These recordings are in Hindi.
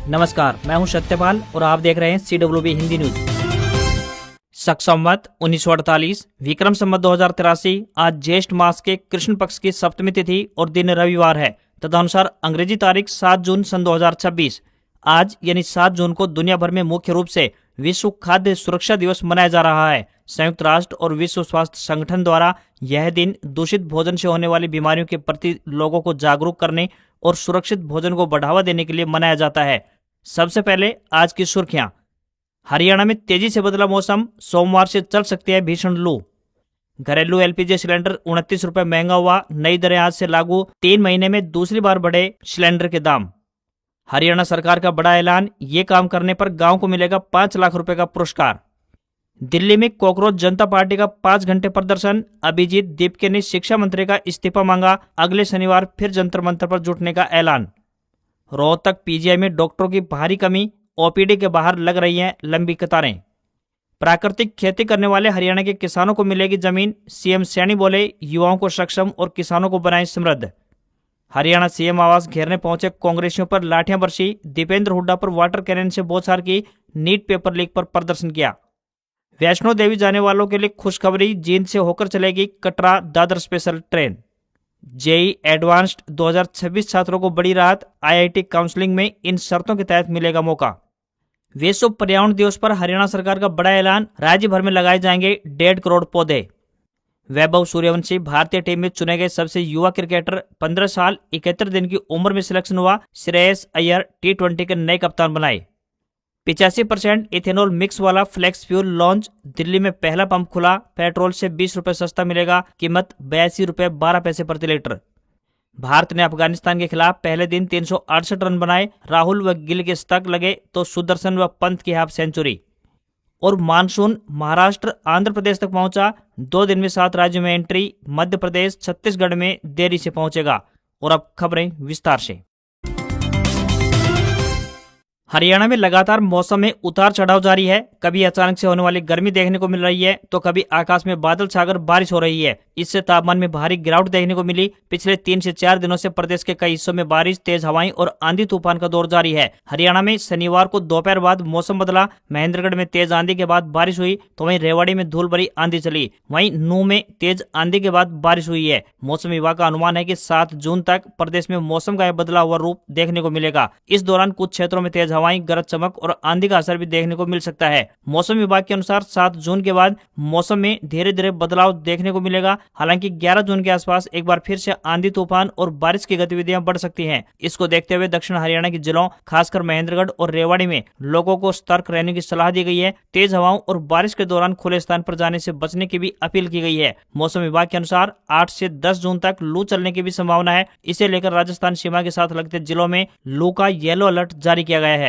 नमस्कार, मैं हूं सत्यपाल और आप देख रहे हैं CWB हिंदी न्यूज। शक संवत 1948 विक्रम संवत 2083 आज ज्येष्ठ मास के कृष्ण पक्ष की सप्तमी तिथि और दिन रविवार है। तदनुसार अंग्रेजी तारीख 7 जून सन 2026 आज यानी 7 जून को दुनिया भर में मुख्य रूप से विश्व खाद्य सुरक्षा दिवस मनाया जा रहा है। संयुक्त राष्ट्र और विश्व स्वास्थ्य संगठन द्वारा यह दिन दूषित भोजन से होने वाली बीमारियों के प्रति लोगों को जागरूक करने और सुरक्षित भोजन को बढ़ावा देने के लिए मनाया जाता है। सबसे पहले आज की सुर्खियां। हरियाणा में तेजी से बदला मौसम, सोमवार से चल सकती है भीषण लू। घरेलू LPG सिलेंडर 29 रुपए महंगा हुआ, नई दरें आज से लागू। 3 महीने में दूसरी बार बढ़े सिलेंडर के दाम। हरियाणा सरकार का बड़ा ऐलान, ये काम करने पर गांव को मिलेगा 5 लाख रुपए का पुरस्कार। दिल्ली में कॉकरोच जनता पार्टी का 5 घंटे प्रदर्शन, अभिजीत दीपके ने शिक्षा मंत्री का इस्तीफा मांगा। अगले शनिवार फिर जंतर मंतर पर जुटने का ऐलान। रोहतक PGI में डॉक्टरों की भारी कमी, OPD के बाहर लग रही हैं लंबी कतारें। प्राकृतिक खेती करने वाले हरियाणा के किसानों को मिलेगी जमीन, CM सैनी बोले युवाओं को सक्षम और किसानों को बनाएं समृद्ध। हरियाणा CM आवास घेरने पहुंचे कांग्रेसियों पर लाठियां बरसी, दीपेंद्र हुड्डा पर वाटर कैनन से बौछार की, नीट पेपर लीक पर प्रदर्शन किया। वैष्णो देवी जाने वालों के लिए खुशखबरी, जींद से होकर चलेगी Katra Dadar special train. JEE advanced 2026 छात्रों को बड़ी राहत, IIT काउंसलिंग में इन शर्तों के तहत मिलेगा मौका। विश्व पर्यावरण दिवस पर हरियाणा सरकार का बड़ा ऐलान, राज्य भर में लगाए जाएंगे 1.5 करोड़ पौधे। वैभव सूर्यवंशी भारतीय टीम में चुने गए सबसे युवा क्रिकेटर, 15 साल 71 दिन की उम्र में सिलेक्शन हुआ। श्रेयस अय्यर T20 के नए कप्तान बनाए। 85% इथेनॉल मिक्स वाला फ्लेक्स फ्यूल लॉन्च, दिल्ली में पहला पंप खुला। पेट्रोल से 20 रुपए सस्ता मिलेगा, कीमत 82 रुपए 12 पैसे प्रति लीटर। भारत ने अफगानिस्तान के खिलाफ पहले दिन 368 रन बनाए। राहुल व गिल के शतक लगे तो सुदर्शन व पंत की हाफ सेंचुरी। और मानसून महाराष्ट्र आंध्र प्रदेश तक पहुंचा, 2 दिन में 7 राज्यों में एंट्री। मध्य प्रदेश छत्तीसगढ़ में देरी से पहुंचेगा। और अब खबरें विस्तार से। हरियाणा में लगातार मौसम में उतार चढ़ाव जारी है। कभी अचानक से होने वाली गर्मी देखने को मिल रही है तो कभी आकाश में बादल छाकर बारिश हो रही है। इससे तापमान में भारी गिरावट देखने को मिली। पिछले 3 से 4 दिनों से प्रदेश के कई हिस्सों में बारिश, तेज हवाएं और आंधी तूफान का दौर जारी है। हरियाणा में शनिवार को दोपहर बाद मौसम बदला। महेंद्रगढ़ में तेज आंधी के बाद बारिश हुई तो वहीं रेवाड़ी में धूल भरी आंधी चली। वहीं नूह में तेज आंधी के बाद बारिश हुई है। मौसम विभाग का अनुमान है कि 7 जून तक प्रदेश में मौसम का बदला हुआ रूप देखने को मिलेगा। इस दौरान कुछ क्षेत्रों में तेज हवाएं, गरज चमक और आंधी का असर भी देखने को मिल सकता है। मौसम विभाग के अनुसार 7 जून के बाद मौसम में धीरे धीरे बदलाव देखने को मिलेगा। हालांकि 11 जून के आसपास एक बार फिर से आंधी तूफान और बारिश की गतिविधियां बढ़ सकती हैं। इसको देखते हुए दक्षिण हरियाणा के जिलों खासकर महेंद्रगढ़ और रेवाड़ी में लोगों को सतर्क रहने की सलाह दी गई है। तेज हवाओं और बारिश के दौरान खुले स्थान पर जाने से बचने की भी अपील की गई है। मौसम विभाग के अनुसार 8 से 10 जून तक लू चलने की भी संभावना है। इसे लेकर राजस्थान सीमा के साथ लगते जिलों में लू का येलो अलर्ट जारी किया गया है।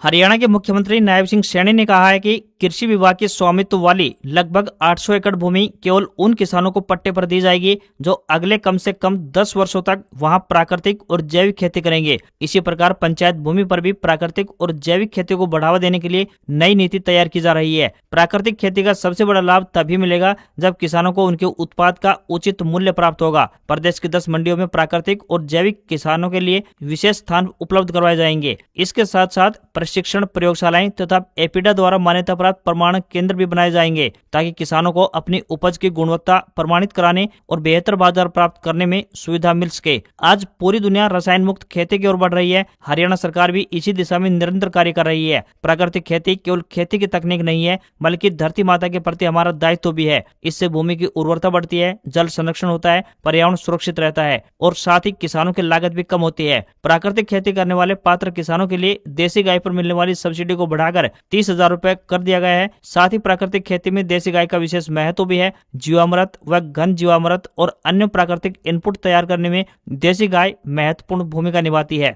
हरियाणा के मुख्यमंत्री नायब सिंह सैनी ने कहा है कि कृषि विभाग के स्वामित्व वाली लगभग 800 एकड़ भूमि केवल उन किसानों को पट्टे पर दी जाएगी जो अगले कम से कम 10 वर्षों तक वहां प्राकृतिक और जैविक खेती करेंगे। इसी प्रकार पंचायत भूमि पर भी प्राकृतिक और जैविक खेती को बढ़ावा देने के लिए नई नीति तैयार की जा रही है। प्राकृतिक खेती का सबसे बड़ा लाभ तभी मिलेगा जब किसानों को उनके उत्पाद का उचित मूल्य प्राप्त होगा। प्रदेश की 10 मंडियों में प्राकृतिक और जैविक किसानों के लिए विशेष स्थान उपलब्ध करवाए जाएंगे। इसके साथ साथ प्रशिक्षण प्रयोगशालाएं तथा एपीडा द्वारा मान्यता प्राप्त प्रमाणन केंद्र भी बनाए जाएंगे ताकि किसानों को अपनी उपज की गुणवत्ता प्रमाणित कराने और बेहतर बाजार प्राप्त करने में सुविधा मिल सके। आज पूरी दुनिया रसायन मुक्त खेती की ओर बढ़ रही है। हरियाणा सरकार भी इसी दिशा में निरंतर कार्य कर रही है। प्राकृतिक खेती केवल खेती की तकनीक नहीं है बल्कि धरती माता के प्रति हमारा दायित्व भी है। इससे भूमि की उर्वरता बढ़ती है, जल संरक्षण होता है, पर्यावरण सुरक्षित रहता है और साथ ही किसानों की लागत भी कम होती है। प्राकृतिक खेती करने वाले पात्र किसानों के लिए देसी गाय पर मिलने वाली सब्सिडी को बढ़ाकर 30,000 रुपए कर दिया गया है। साथ ही प्राकृतिक खेती में देसी गाय का विशेष महत्व भी है। जीवामृत व घन जीवामृत और अन्य प्राकृतिक इनपुट तैयार करने में देसी गाय महत्वपूर्ण भूमिका निभाती है।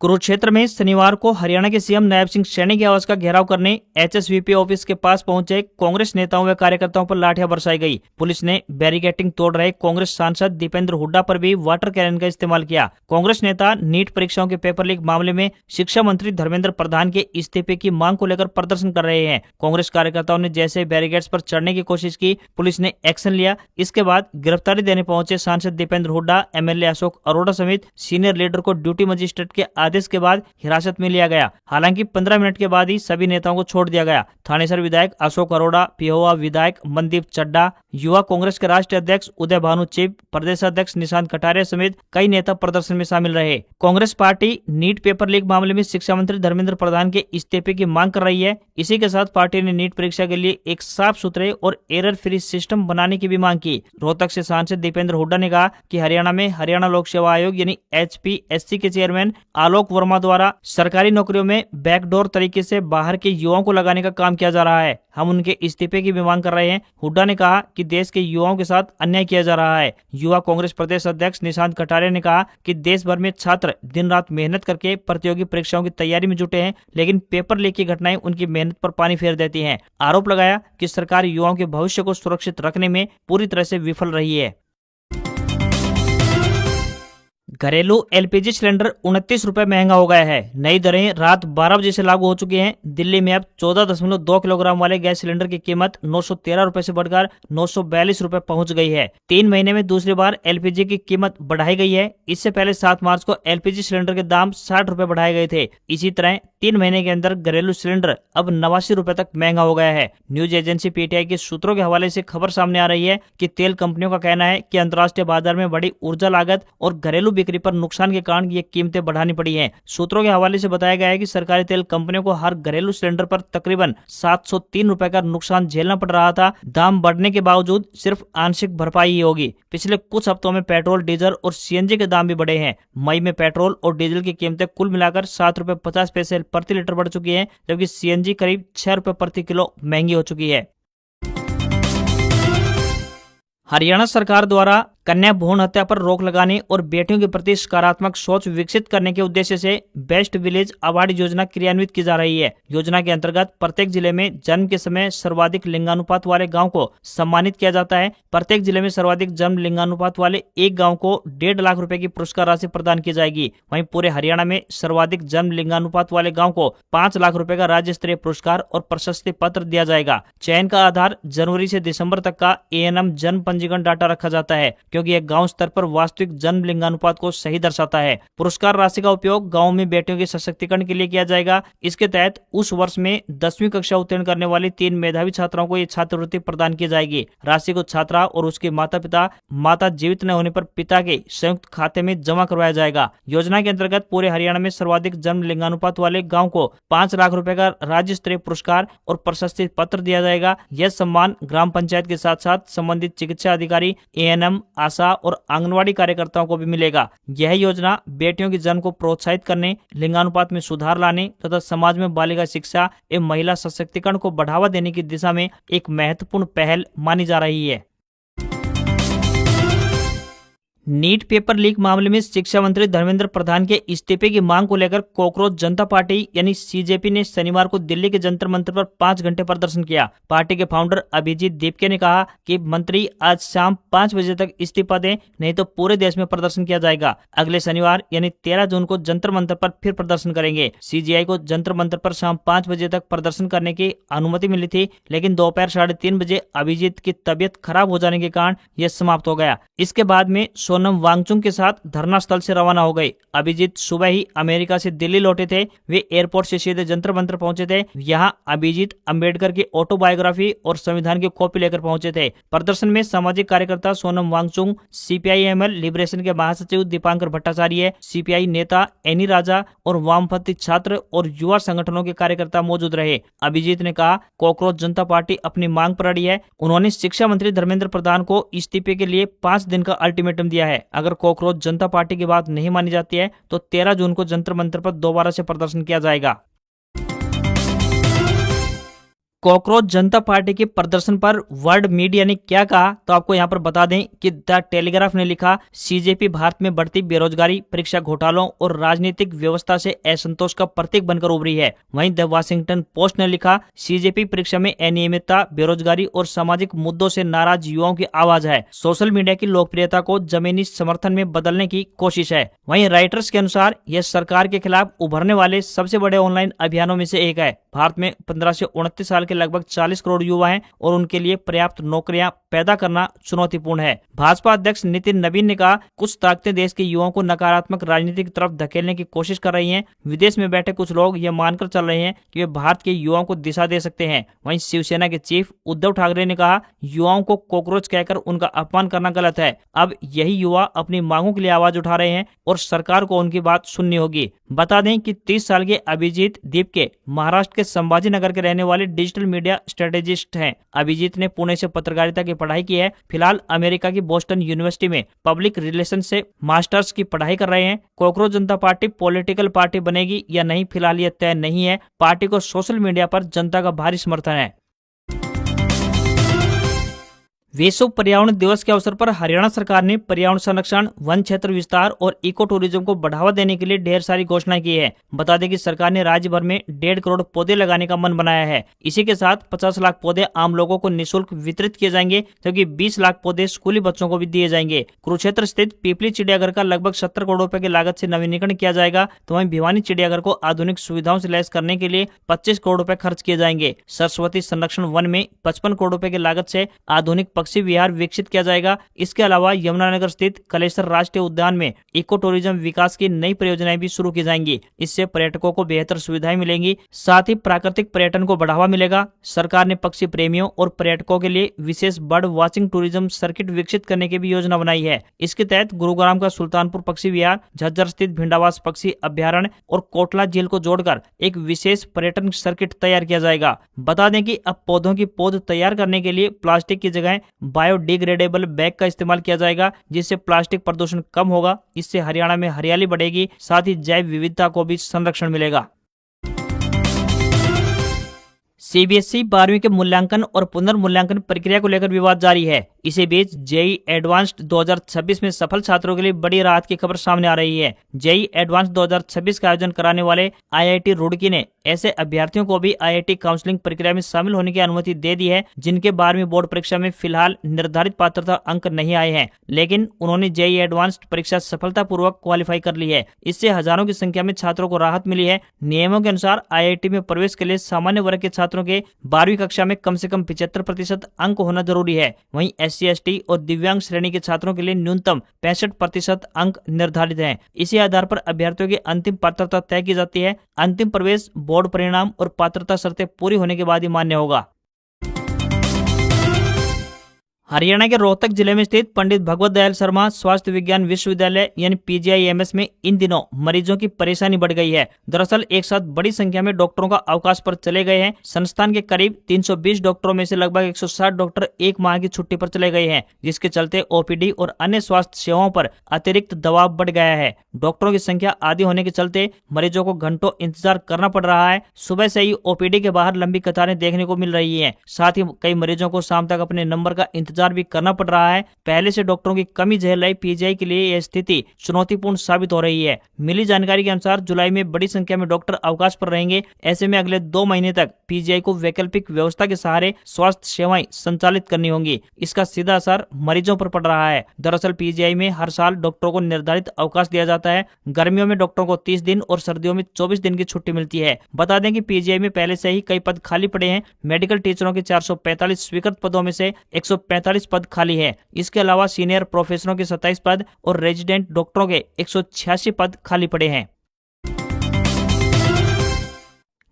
कुरुक्षेत्र में शनिवार को हरियाणा के सीएम नायब सिंह सैनी के आवास का घेराव करने एचएसवीपी ऑफिस के पास पहुंचे कांग्रेस नेताओं व कार्यकर्ताओं पर लाठियां बरसाई गई। पुलिस ने बैरिकेडिंग तोड़ रहे कांग्रेस सांसद दीपेंद्र हुड्डा पर भी वाटर कैनन का इस्तेमाल किया। कांग्रेस नेता नीट परीक्षाओं के पेपर लीक मामले में शिक्षा मंत्री धर्मेंद्र प्रधान के इस्तीफे की मांग को लेकर प्रदर्शन कर रहे हैं। कांग्रेस कार्यकर्ताओं ने जैसे बैरिकेड्स पर चढ़ने की कोशिश की, पुलिस ने एक्शन लिया। इसके बाद गिरफ्तारी देने पहुंचे सांसद दीपेंद्र हुड्डा, एमएलए अशोक अरोड़ा समेत सीनियर लीडर को ड्यूटी मजिस्ट्रेट के आदेश के बाद हिरासत में लिया गया। हालांकि 15 मिनट के बाद ही सभी नेताओं को छोड़ दिया गया। थानेसर विधायक अशोक अरोड़ा, पिहोवा विधायक मनदीप चड्डा, युवा कांग्रेस के राष्ट्रीय अध्यक्ष उदय भानु चिब, प्रदेश अध्यक्ष निशांत कटारिया समेत कई नेता प्रदर्शन में शामिल रहे। Congress party NEET paper leak मामले में शिक्षा मंत्री धर्मेंद्र प्रधान के इस्तीफे की मांग कर रही है। इसी के साथ पार्टी ने नीट परीक्षा के लिए एक साफ सुथरे और एरर फ्री सिस्टम बनाने की भी मांग की। रोहतक से सांसद दीपेंद्र हुड्डा ने कहा कि हरियाणा में हरियाणा लोक सेवा आयोग यानी HPSC के चेयरमैन आलोक वर्मा द्वारा सरकारी नौकरियों में बैकडोर तरीके से बाहर के युवाओं को लगाने का काम किया जा रहा है। हम उनके इस्तीफे की भी मांग कर रहे हैं। हुड्डा ने कहा कि देश के युवाओं के साथ अन्याय किया जा रहा है। युवा कांग्रेस प्रदेश अध्यक्ष निशांत कटारिया ने कहा कि देश भर में छात्र दिन रात मेहनत करके प्रतियोगी परीक्षाओं की तैयारी में जुटे हैं, लेकिन पेपर लीक की घटनाएं उनकी मेहनत पर पानी फेर देती हैं। आरोप लगाया कि सरकार युवाओं के भविष्य को सुरक्षित रखने में पूरी तरह से विफल रही है। घरेलू LPG सिलेंडर 29 रुपए महंगा हो गया है। नई दरें रात 12 बजे से लागू हो चुकी हैं। दिल्ली में अब 14.2 किलोग्राम वाले गैस सिलेंडर की कीमत 913 रुपए से बढ़कर 942 रुपए पहुंच गई है। 3 महीने में दूसरी बार LPG की कीमत बढ़ाई गई है। इससे पहले 7 मार्च को LPG सिलेंडर के दाम 60 रुपए बढ़ाए गए थे। इसी तरह 3 महीने के अंदर घरेलू सिलेंडर अब 89 रुपए तक महंगा हो गया है। न्यूज एजेंसी PTI के सूत्रों के हवाले से खबर सामने आ रही है कि तेल कंपनियों का कहना है कि अंतर्राष्ट्रीय बाजार में बड़ी ऊर्जा लागत और घरेलू बिक्री पर नुकसान के कारण ये कीमतें बढ़ानी पड़ी हैं। सूत्रों के हवाले से बताया गया है कि सरकारी तेल कंपनियों को हर घरेलू सिलेंडर पर तकरीबन 703 रुपए का नुकसान झेलना पड़ रहा था। दाम बढ़ने के बावजूद सिर्फ आंशिक भरपाई ही होगी। पिछले कुछ हफ्तों में पेट्रोल, डीजल और CNG के दाम भी बढ़े हैं। मई में पेट्रोल और डीजल की कीमतें कुल मिलाकर 7 रुपए 50 पैसे प्रति लीटर बढ़ चुकी है, जबकि CNG करीब 6 रुपए प्रति किलो महंगी हो चुकी है। हरियाणा सरकार द्वारा कन्या भ्रूण हत्या पर रोक लगाने और बेटियों के प्रति सकारात्मक सोच विकसित करने के उद्देश्य से बेस्ट विलेज अवार्ड योजना क्रियान्वित की जा रही है। योजना के अंतर्गत प्रत्येक जिले में जन्म के समय सर्वाधिक लिंगानुपात वाले गांव को सम्मानित किया जाता है। प्रत्येक जिले में सर्वाधिक जन्म लिंगानुपात वाले एक गांव को 1.5 लाख रुपए की पुरस्कार राशि प्रदान की जाएगी। वहीं पूरे हरियाणा में सर्वाधिक जन्म लिंगानुपात वाले गाँव को 5 लाख रुपए का राज्य स्तरीय पुरस्कार और प्रशस्ति पत्र दिया जाएगा। चयन का आधार जनवरी से दिसंबर तक का ANM जन्म पंजीकरण डाटा रखा जाता है, क्योंकि यह गांव स्तर पर वास्तविक जन्म लिंगानुपात को सही दर्शाता है। पुरस्कार राशि का उपयोग गांव में बेटियों के सशक्तिकरण के लिए किया जाएगा। इसके तहत उस वर्ष में 10वीं कक्षा उत्तीर्ण करने वाली 3 मेधावी छात्राओं को ये छात्रवृत्ति प्रदान की जाएगी। राशि को छात्रा और उसके माता जीवित न होने पर पिता के संयुक्त खाते में जमा करवाया जाएगा। योजना के अंतर्गत पूरे हरियाणा में सर्वाधिक जन्म लिंगानुपात वाले गाँव को 5 लाख रुपए का राज्य स्तरीय पुरस्कार और प्रशस्ति पत्र दिया जाएगा। यह सम्मान ग्राम पंचायत के साथ साथ संबंधित चिकित्सा अधिकारी, ANM, आशा और आंगनवाड़ी कार्यकर्ताओं को भी मिलेगा। यह योजना बेटियों के जन्म को प्रोत्साहित करने, लिंगानुपात में सुधार लाने तथा समाज में बालिका शिक्षा एवं महिला सशक्तिकरण को बढ़ावा देने की दिशा में एक महत्वपूर्ण पहल मानी जा रही है। नीट पेपर लीक मामले में शिक्षा मंत्री धर्मेंद्र प्रधान के इस्तीफे की मांग को लेकर कॉकरोच जनता पार्टी यानी CJP ने शनिवार को दिल्ली के जंतर मंतर पर 5 घंटे प्रदर्शन किया। पार्टी के फाउंडर अभिजीत दीपके ने कहा कि मंत्री आज शाम 5 बजे तक इस्तीफा दें, नहीं तो पूरे देश में प्रदर्शन किया जाएगा। अगले शनिवार यानी 13 जून को जंतर मंतर पर फिर प्रदर्शन करेंगे। CGI को जंतर मंतर पर शाम 5 बजे तक प्रदर्शन करने की अनुमति मिली थी, लेकिन दोपहर 3:30 बजे अभिजीत की तबियत खराब हो जाने के कारण यह समाप्त हो गया। इसके बाद में सोनम वांगचुक के साथ धरना स्थल से रवाना हो गए। अभिजीत सुबह ही अमेरिका से दिल्ली लौटे थे। वे एयरपोर्ट से सीधे जंतर मंतर पहुंचे थे। यहाँ अभिजीत अंबेडकर की ऑटोबायोग्राफी और संविधान की कॉपी लेकर पहुंचे थे। प्रदर्शन में सामाजिक कार्यकर्ता सोनम वांगचुक, CPI-ML लिबरेशन के महासचिव दीपांकर भट्टाचार्य, CPI नेता एनी राजा और वामपंथी छात्र और युवा संगठनों के कार्यकर्ता मौजूद रहे। अभिजीत ने कहा, कॉकरोच जनता पार्टी अपनी मांग पर अड़ी है। उन्होंने शिक्षा मंत्री धर्मेंद्र प्रधान को इस्तीफे के लिए 5 दिन का अल्टीमेटम दिया है। अगर कॉकरोच जनता पार्टी की बात नहीं मानी जाती है तो 13 जून को जंतर मंतर पर दोबारा से प्रदर्शन किया जाएगा। कॉकरोच जनता पार्टी के प्रदर्शन पर वर्ल्ड मीडिया ने क्या कहा, तो आपको यहाँ पर बता दें कि द टेलीग्राफ ने लिखा, सीजेपी भारत में बढ़ती बेरोजगारी, परीक्षा घोटालों और राजनीतिक व्यवस्था से असंतोष का प्रतीक बनकर उभरी है। वहीं द वाशिंगटन पोस्ट ने लिखा, सीजेपी परीक्षा में अनियमितता, बेरोजगारी और सामाजिक मुद्दों से नाराज युवाओं की आवाज है। सोशल मीडिया की लोकप्रियता को जमीनी समर्थन में बदलने की कोशिश है। वहीं राइटर्स के अनुसार यह सरकार के खिलाफ उभरने वाले सबसे बड़े ऑनलाइन अभियानों में से एक है। भारत में 15 से 29 साल के लगभग 40 करोड़ युवा हैं और उनके लिए पर्याप्त नौकरियां पैदा करना चुनौतीपूर्ण है। भाजपा अध्यक्ष नितिन नवीन ने कहा, कुछ ताकतें देश के युवाओं को नकारात्मक राजनीति की तरफ धकेलने की कोशिश कर रही हैं। विदेश में बैठे कुछ लोग यह मानकर चल रहे हैं कि वे भारत के युवाओं को दिशा दे सकते हैं। वहीं शिवसेना के चीफ उद्धव ठाकरे ने कहा, युवाओं को कॉकरोच कहकर उनका अपमान करना गलत है। अब यही युवा अपनी मांगों के लिए आवाज उठा रहे हैं और सरकार को उनकी बात सुननी होगी। बता दें कि 30 साल के अभिजीत दीपके महाराष्ट्र के संभाजी नगर के रहने वाले डिजिटल मीडिया स्ट्रेटेजिस्ट हैं। अभिजीत ने पुणे से पत्रकारिता की पढ़ाई की है। फिलहाल अमेरिका की बोस्टन यूनिवर्सिटी में पब्लिक रिलेशन से मास्टर्स की पढ़ाई कर रहे हैं। कॉकरोच जनता पार्टी पॉलिटिकल पार्टी बनेगी या नहीं, फिलहाल यह तय नहीं है। पार्टी को सोशल मीडिया पर जनता का भारी समर्थन है। विश्व पर्यावरण दिवस के अवसर पर हरियाणा सरकार ने पर्यावरण संरक्षण, वन क्षेत्र विस्तार और इको टूरिज्म को बढ़ावा देने के लिए ढेर सारी घोषणाएं की है। बता दें कि सरकार ने राज्य भर में 1.5 करोड़ पौधे लगाने का मन बनाया है। इसी के साथ 50 लाख पौधे आम लोगों को निःशुल्क वितरित किए जाएंगे, जबकि 20 लाख पौधे स्कूली बच्चों को भी दिए जाएंगे। कुरुक्षेत्र स्थित पीपली चिड़ियाघर का लगभग 70 करोड़ रुपए की लागत से नवीनीकरण किया जाएगा। तो वहीं भिवानी चिड़ियाघर को आधुनिक सुविधाओं से लैस करने के लिए 25 करोड़ रुपए खर्च किए जाएंगे। सरस्वती संरक्षण वन में 55 करोड़ रुपए की लागत से आधुनिक पक्षी विहार विकसित किया जाएगा। इसके अलावा यमुनानगर स्थित कलेसर राष्ट्रीय उद्यान में इको टूरिज्म विकास की नई परियोजनाएं भी शुरू की जाएंगी। इससे पर्यटकों को बेहतर सुविधाएं मिलेंगी, साथ ही प्राकृतिक पर्यटन को बढ़ावा मिलेगा। सरकार ने पक्षी प्रेमियों और पर्यटकों के लिए विशेष बर्ड वॉचिंग टूरिज्म सर्किट विकसित करने की भी योजना बनाई है। इसके तहत गुरुग्राम का सुल्तानपुर पक्षी विहार, झज्जर स्थित भिंडावास पक्षी अभ्यारण्य और कोटला झील को जोड़कर एक विशेष पर्यटन सर्किट तैयार किया जाएगा। बता दें कि अब पौधों की पौध तैयार करने के लिए प्लास्टिक की जगह बायोडिग्रेडेबल बैग का इस्तेमाल किया जाएगा, जिससे प्लास्टिक प्रदूषण कम होगा। इससे हरियाणा में हरियाली बढ़ेगी, साथ ही जैव विविधता को भी संरक्षण मिलेगा। सीबीएसई 12वीं के मूल्यांकन और पुनर्मूल्यांकन प्रक्रिया को लेकर विवाद जारी है। इसी बीच जेईई एडवांस्ड 2026 में सफल छात्रों के लिए बड़ी राहत की खबर सामने आ रही है। जेईई एडवांस्ड 2026 का आयोजन कराने वाले आईआईटी रुड़की ने ऐसे अभ्यर्थियों को भी आईआईटी काउंसलिंग प्रक्रिया में शामिल होने की अनुमति दे दी है, जिनके 12वीं बोर्ड परीक्षा में फिलहाल निर्धारित पात्रता अंक नहीं आए हैं, लेकिन उन्होंने जेईई एडवांस्ड परीक्षा सफलतापूर्वक क्वालिफाई कर ली है। इससे हजारों की संख्या में छात्रों को राहत मिली है। नियमों के अनुसार आईआईटी में प्रवेश के लिए सामान्य वर्ग के छात्रों के 12वीं कक्षा में कम से कम 75% अंक होना जरूरी है। वहीं SC, ST और दिव्यांग श्रेणी के छात्रों के लिए न्यूनतम 65% अंक निर्धारित हैं। इसी आधार पर अभ्यर्थियों की अंतिम पात्रता तय की जाती है। अंतिम प्रवेश बोर्ड परिणाम और पात्रता शर्तें पूरी होने के बाद ही मान्य होगा। हरियाणा के रोहतक जिले में स्थित पंडित भगवत दयाल शर्मा स्वास्थ्य विज्ञान विश्वविद्यालय यानी PGIMS में इन दिनों मरीजों की परेशानी बढ़ गई है। दरअसल एक साथ बड़ी संख्या में डॉक्टरों का अवकाश पर चले गए हैं। संस्थान के करीब 320 डॉक्टरों में से लगभग 160 डॉक्टर एक माह की छुट्टी पर चले गए हैं, जिसके चलते OPD और अन्य स्वास्थ्य सेवाओं पर अतिरिक्त दबाव बढ़ गया है। डॉक्टरों की संख्या आधी होने के चलते मरीजों को घंटों इंतजार करना पड़ रहा है। सुबह से ही OPD के बाहर लंबी कतारें देखने को मिल रही है। साथ ही कई मरीजों को शाम तक अपने नंबर का इंतजार भी करना पड़ रहा है। पहले से डॉक्टरों की कमी झेल रही PGI के लिए यह स्थिति चुनौतीपूर्ण साबित हो रही है। मिली जानकारी के अनुसार जुलाई में बड़ी संख्या में डॉक्टर अवकाश पर रहेंगे। ऐसे में अगले 2 महीने तक PGI को वैकल्पिक व्यवस्था के सहारे स्वास्थ्य सेवाएं संचालित करनी होंगी। इसका सीधा असर मरीजों पर पड़ रहा है। दरअसल PGI में हर साल डॉक्टरों को निर्धारित अवकाश दिया जाता है। गर्मियों में डॉक्टरों को 30 दिन और सर्दियों में 24 दिन की छुट्टी मिलती है। बता दें कि PGI में पहले से ही कई पद खाली पड़े हैं। मेडिकल टीचरों के 445 स्वीकृत पदों में से 145 पद खाली है। इसके अलावा सीनियर प्रोफेसरों के 27 पद और रेजिडेंट डॉक्टरों के 186 पद खाली पड़े हैं।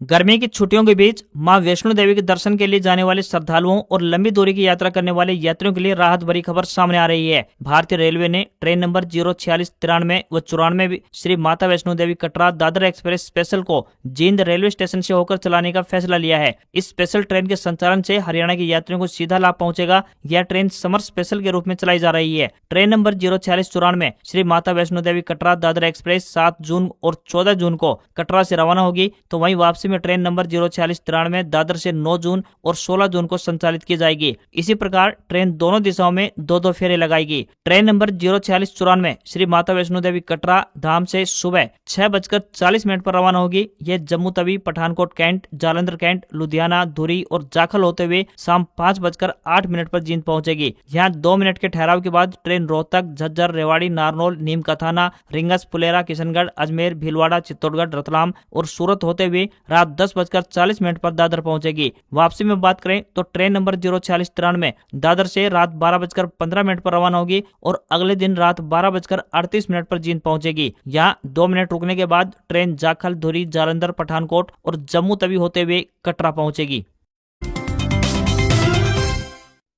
गर्मी की छुट्टियों के बीच मां वैष्णो देवी के दर्शन के लिए जाने वाले श्रद्धालुओं और लंबी दूरी की यात्रा करने वाले यात्रियों के लिए राहत भरी खबर सामने आ रही है। भारतीय रेलवे ने ट्रेन नंबर 04693 व 94 में श्री माता वैष्णो देवी कटरा दादर एक्सप्रेस स्पेशल को जींद रेलवे स्टेशन से होकर चलाने का फैसला लिया है। इस स्पेशल ट्रेन के संचालन से हरियाणा के यात्रियों को सीधा लाभ पहुंचेगा। यह ट्रेन समर स्पेशल के रूप में चलाई जा रही है। Train number 04694 Shri Mata Vaishno Devi Katra Dadar express 7 जून और 14 जून को कटरा से रवाना होगी, तो वहीं वापसी वापसी में ट्रेन नंबर 04693 दादर से 9 जून और 16 जून को संचालित की जाएगी। इसी प्रकार ट्रेन दोनों दिशाओं में 2-2 फेरे लगाएगी। ट्रेन नंबर 04694 श्री माता वैष्णो देवी कटरा धाम से सुबह 6:40 पर रवाना होगी। यह जम्मू तवी, पठानकोट कैंट, जालंधर कैंट, लुधियाना, धुरी और जाखल होते हुए शाम 5:08 पर जींद पहुंचेगी। यहाँ 2 मिनट के ठहराव के बाद ट्रेन रोहतक, झज्जर, रेवाड़ी, नारनौल, नीम का थाना, रिंगस, पुलेरा, किशनगढ़, अजमेर, भीलवाड़ा, चित्तौड़गढ़, रतलाम और सूरत होते हुए रात 10:40 पर दादर पहुंचेगी। वापसी में बात करें तो ट्रेन नंबर 04693 दादर से रात 12:15 पर रवाना होगी और अगले दिन रात 12:38 पर जींद पहुंचेगी। यहाँ 2 मिनट रुकने के बाद ट्रेन जाखल, धुरी, जालंधर, पठानकोट और जम्मू तवी होते हुए कटरा पहुंचेगी।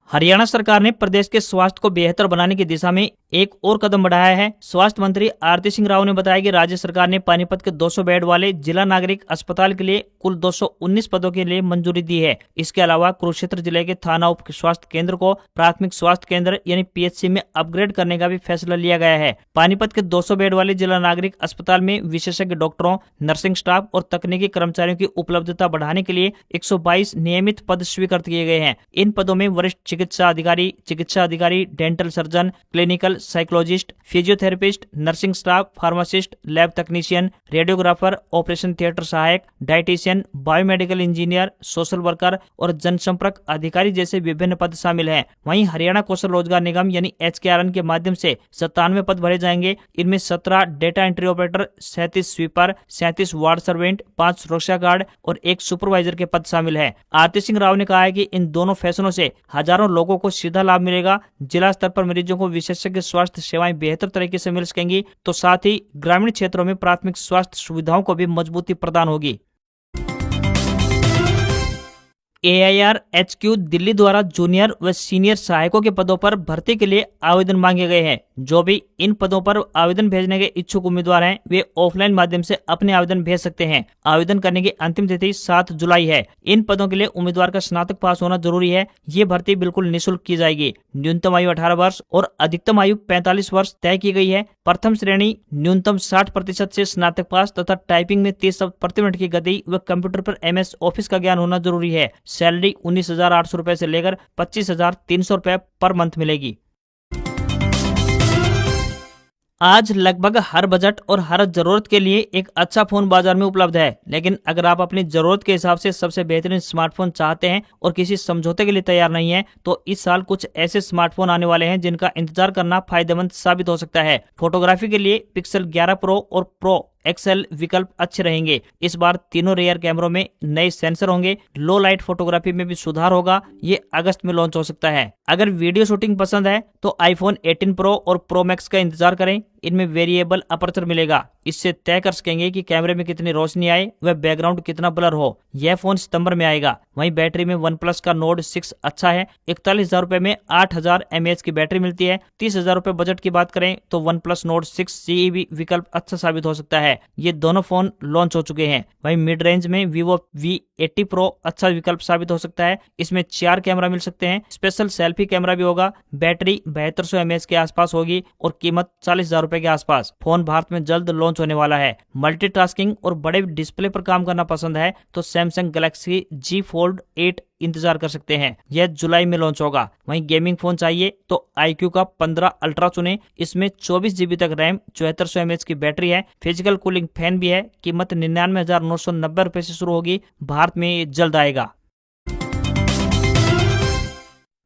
हरियाणा सरकार ने प्रदेश के स्वास्थ्य को बेहतर बनाने की दिशा में एक और कदम बढ़ाया है। स्वास्थ्य मंत्री आरती सिंह राव ने बताया कि राज्य सरकार ने पानीपत के 200 बेड वाले जिला नागरिक अस्पताल के लिए कुल 219 पदों के लिए मंजूरी दी है। इसके अलावा कुरुक्षेत्र जिले के थाना उप स्वास्थ्य केंद्र को प्राथमिक स्वास्थ्य केंद्र यानी पीएचसी में अपग्रेड करने का भी फैसला लिया गया है। पानीपत के 200 बेड वाले जिला नागरिक अस्पताल में विशेषज्ञ डॉक्टरों, नर्सिंग स्टाफ और तकनीकी कर्मचारियों की उपलब्धता बढ़ाने के लिए 122 नियमित पद स्वीकृत किए गए हैं। इन पदों में वरिष्ठ चिकित्सा अधिकारी, dental surgeon, clinical psychologist, physiotherapist, nursing staff, pharmacist, lab technician, radiographer, operation theatre सहायक, dietician, biomedical engineer, social worker और जनसंपर्क अधिकारी जैसे विभिन्न पद शामिल हैं। वहीं हरियाणा कौशल रोजगार निगम यानी HKRN के माध्यम से 97 पद भरे जाएंगे। इनमें 17 data entry operator, 37 sweeper, 37 ward servant, 5 सुरक्षा गार्ड और 1 सुपरवाइजर के पद शामिल है। आरती सिंह राव ने कहा है कि इन दोनों फैसलों से हजारों लोगों को सीधा लाभ मिलेगा। जिला स्तर पर मरीजों को विशेषज्ञ स्वास्थ्य सेवाएं बेहतर तरीके से मिल सकेंगी, तो साथ ही ग्रामीण क्षेत्रों में प्राथमिक स्वास्थ्य सुविधाओं को भी मजबूती प्रदान होगी। AIRHQ दिल्ली द्वारा जूनियर व सीनियर सहायकों के पदों पर भर्ती के लिए आवेदन मांगे गए हैं। जो भी इन पदों पर आवेदन भेजने के इच्छुक उम्मीदवार हैं, वे ऑफलाइन माध्यम से अपने आवेदन भेज सकते हैं। आवेदन करने की अंतिम तिथि 7 जुलाई है। इन पदों के लिए उम्मीदवार का स्नातक पास होना जरूरी है। ये भर्ती बिल्कुल निःशुल्क की जाएगी। न्यूनतम आयु 18 वर्ष और अधिकतम आयु 45 वर्ष तय की गई है। प्रथम श्रेणी न्यूनतम 60% से स्नातक पास तथा टाइपिंग में 30 शब्द प्रति मिनट की गति व कंप्यूटर पर MS ऑफिस का ज्ञान होना जरूरी है। सैलरी 19,800 रुपए से लेकर 25,300 रुपए पर मंथ मिलेगी। आज लगभग हर बजट और हर जरूरत के लिए एक अच्छा फोन बाजार में उपलब्ध है, लेकिन अगर आप अपनी जरूरत के हिसाब से सबसे बेहतरीन स्मार्टफोन चाहते हैं और किसी समझौते के लिए तैयार नहीं है, तो इस साल कुछ ऐसे स्मार्टफोन आने वाले हैं जिनका इंतजार करना फायदेमंद साबित हो सकता है। फोटोग्राफी के लिए पिक्सल 11 प्रो और प्रो XL विकल्प अच्छे रहेंगे। इस बार तीनों रेयर कैमरों में नए सेंसर होंगे। लो लाइट फोटोग्राफी में भी सुधार होगा। ये अगस्त में लॉन्च हो सकता है। अगर वीडियो शूटिंग पसंद है तो iPhone 18 Pro और Pro Max का इंतजार करें। इनमें वेरिएबल अपर्चर मिलेगा। इससे तय कर सकेंगे कि कैमरे में कितनी रोशनी आए व बैकग्राउंड कितना ब्लर हो। यह फोन सितंबर में आएगा। वहीं बैटरी में OnePlus का Nord 6 अच्छा है। 41,000 रुपए में 8,000 mAh की बैटरी मिलती है। 30,000 रुपए बजट की बात करें तो OnePlus Nord 6 CE विकल्प अच्छा साबित हो सकता है। ये दोनों फोन लॉन्च हो चुके हैं। वहीं मिड रेंज में Vivo V80 Pro अच्छा विकल्प साबित हो सकता है। इसमें 4 कैमरा मिल सकते हैं। स्पेशल सेल्फी कैमरा भी होगा। बैटरी 7200 mAh के आसपास होगी और कीमत 40,000 रुपए के आसपास। फोन भारत में जल्द लॉन्च होने वाला है। मल्टीटास्किंग और बड़े डिस्प्ले पर काम करना पसंद है तो Samsung Galaxy Z Fold 8 इंतजार कर सकते हैं। यह जुलाई में लॉन्च होगा। वहीं गेमिंग फोन चाहिए तो iQOO का 15 अल्ट्रा चुने। इसमें 24 GB तक रैम, 7400 mAh की बैटरी है। फिजिकल कूलिंग फैन भी है। कीमत 99,990 रुपए से शुरू होगी। भारत में ये जल्द आएगा।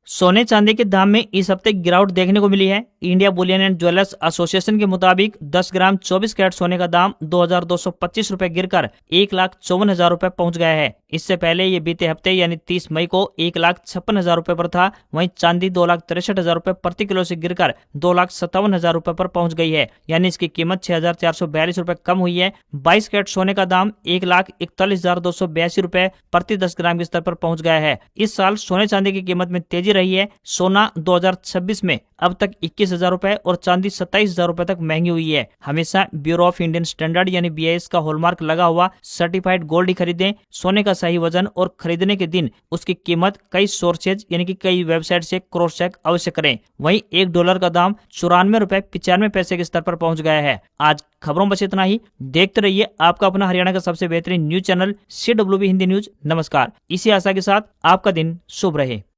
सोने चांदी के दाम में इस हफ्ते गिरावट देखने को मिली है। India Boolean and jewellers association के मुताबिक 10 ग्राम 24 कैरेट सोने का दाम 2,225 रुपए गिरकर 1,54,000 रुपए पहुंच गया है। इससे पहले ये बीते हफ्ते यानी 30 मई को 1,56,000 रुपए पर था। वहीं चांदी 2,63,000 रुपए प्रति किलो से गिरकर 2,57,000 रुपए पर पहुंच गई है, यानी इसकी कीमत 6,442 रुपए कम हुई है। 22 कैरेट सोने का दाम 1,41,282 रुपए प्रति 10 ग्राम के स्तर पर पहुंच गया है। इस साल सोने चांदी की कीमत में तेजी रही है। सोना 2026 में अब तक 21,000 रुपए और चांदी 27,000 रुपए तक महंगी हुई है। हमेशा ब्यूरो ऑफ इंडियन स्टैंडर्ड यानी BIS का हॉलमार्क लगा हुआ सर्टिफाइड गोल्ड ही खरीदें। सोने का सही वजन और खरीदने के दिन उसकी कीमत कई सोर्सेज यानी कि कई वेबसाइट से क्रॉस चेक अवश्य करें। वहीं $1 का दाम 94 रुपए 95 पैसे के स्तर पर पहुंच गया है। आज खबरों बस इतना ही। देखते रहिए आपका अपना हरियाणा का सबसे बेहतरीन news channel CWB Hindi news. नमस्कार। इसी आशा के साथ आपका दिन शुभ रहे।